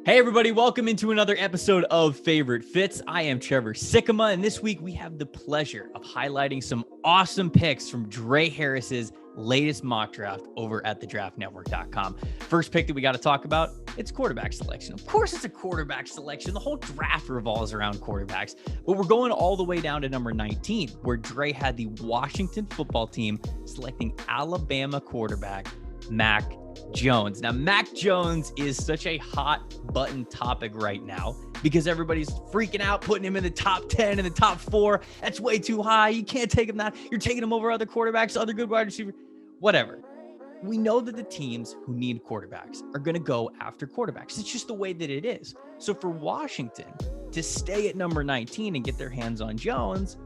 Hey everybody, welcome into another episode of Favorite Fits. I am Trevor Sikkema, and this week we have the pleasure of highlighting some awesome picks from Drae Harris's latest mock draft over at thedraftnetwork.com. First pick that we got to talk about, it's quarterback selection. Of course it's a quarterback selection. The whole draft revolves around quarterbacks, but we're going all the way down to number 19, where Drae had the Washington football team selecting Alabama quarterback Mac Jones. Now, Mac Jones is such a hot button topic right now because everybody's freaking out, putting him in the top 10 and the top 4. That's way too high. You can't take him that. You're taking him over other quarterbacks, other good wide receivers, whatever. We know that the teams who need quarterbacks are going to go after quarterbacks. It's just the way that it is. So for Washington to stay at number 19 and get their hands on Jones,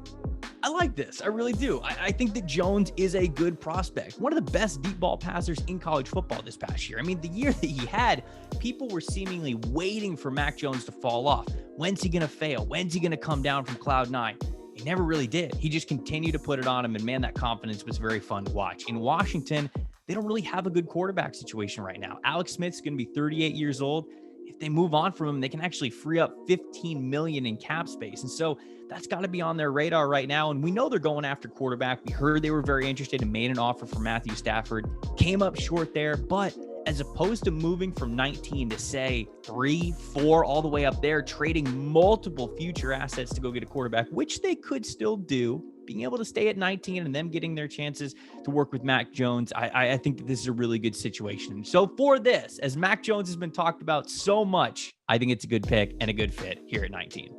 I like this. I really do. I think that Jones is a good prospect. One of the best deep ball passers in college football this past year. I mean, the year that he had, people were seemingly waiting for Mac Jones to fall off. When's he going to fail? When's he going to come down from cloud 9? He never really did. He just continued to put it on him. And man, that confidence was very fun to watch. In Washington, they don't really have a good quarterback situation right now. Alex Smith's going to be 38 years old. If they move on from him, they can actually free up $15 million in cap space. And so that's got to be on their radar right now. And we know they're going after quarterback. We heard they were very interested and made an offer for Matthew Stafford. Came up short there, but as opposed to moving from 19 to say 3, 4, all the way up there, trading multiple future assets to go get a quarterback, which they could still do, being able to stay at 19 and them getting their chances to work with Mac Jones, I think that this is a really good situation. So for this, as Mac Jones has been talked about so much, I think it's a good pick and a good fit here at 19.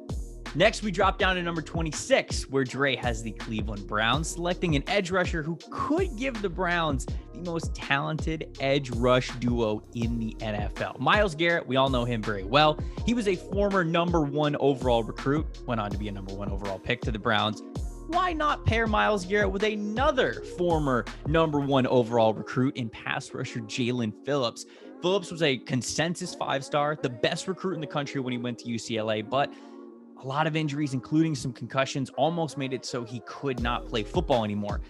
Next, we drop down to number 26, where Drae has the Cleveland Browns, selecting an edge rusher who could give the Browns the most talented edge rush duo in the NFL. Myles Garrett, we all know him very well. He was a former number 1 overall recruit, went on to be a number 1 overall pick to the Browns. Why not pair Myles Garrett with another former number 1 overall recruit in pass rusher Jaelan Phillips? Phillips was a consensus 5-star, the best recruit in the country when he went to UCLA, but a lot of injuries, including some concussions, almost made it so he could not play football anymore.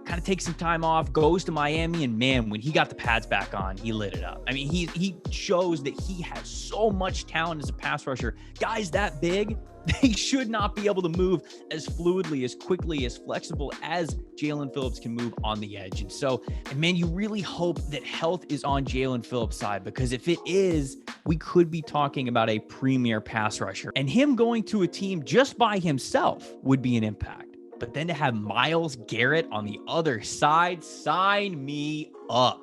Kind of takes some time off, goes to Miami, and man, when he got the pads back on, he lit it up. I mean, he shows that he has so much talent as a pass rusher. Guys that big, they should not be able to move as fluidly, as quickly, as flexible as Jaelan Phillips can move on the edge. And so, man, you really hope that health is on Jaelan Phillips' side, because if it is, we could be talking about a premier pass rusher. And him going to a team just by himself would be an impact. But then to have Myles Garrett on the other side, sign me up.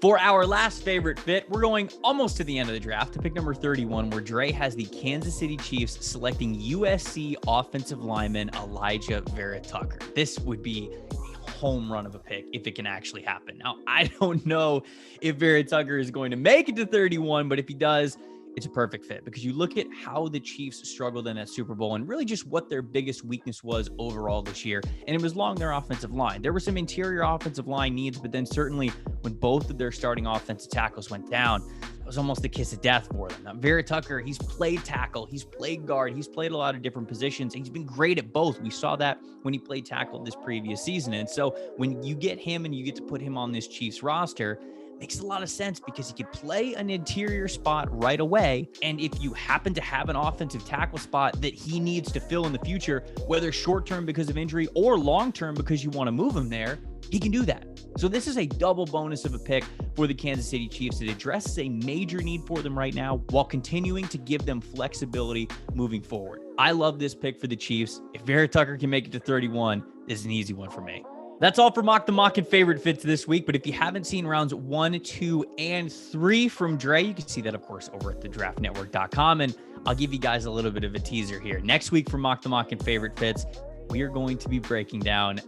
For our last favorite fit, we're going almost to the end of the draft to pick number 31, where Drae has the Kansas City Chiefs selecting USC offensive lineman Elijah Vera-Tucker. This would be a home run of a pick if it can actually happen. Now, I don't know if Vera-Tucker is going to make it to 31, but if he does, it's a perfect fit, because you look at how the Chiefs struggled in that Super Bowl and really just what their biggest weakness was overall this year. And it was along their offensive line. There were some interior offensive line needs, but then certainly when both of their starting offensive tackles went down, it was almost a kiss of death for them. Now, Vera-Tucker, he's played tackle, he's played guard, he's played a lot of different positions, and he's been great at both. We saw that when he played tackle this previous season. And so when you get him and you get to put him on this Chiefs roster, makes a lot of sense, because he could play an interior spot right away. And if you happen to have an offensive tackle spot that he needs to fill in the future, whether short-term because of injury or long-term because you want to move him there, he can do that. So this is a double bonus of a pick for the Kansas City Chiefs. It addresses a major need for them right now while continuing to give them flexibility moving forward. I love this pick for the Chiefs. If Vera-Tucker can make it to 31, this is an easy one for me. That's all for Mock the Mock and Favorite Fits this week. But if you haven't seen rounds 1, 2, and 3 from Drae, you can see that, of course, over at thedraftnetwork.com. And I'll give you guys a little bit of a teaser here. Next week for Mock the Mock and Favorite Fits, we are going to be breaking down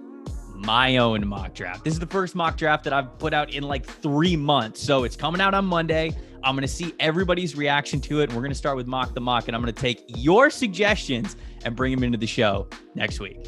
my own mock draft. This is the first mock draft that I've put out in like 3 months. So it's coming out on Monday. I'm going to see everybody's reaction to it. We're going to start with Mock the Mock, and I'm going to take your suggestions and bring them into the show next week.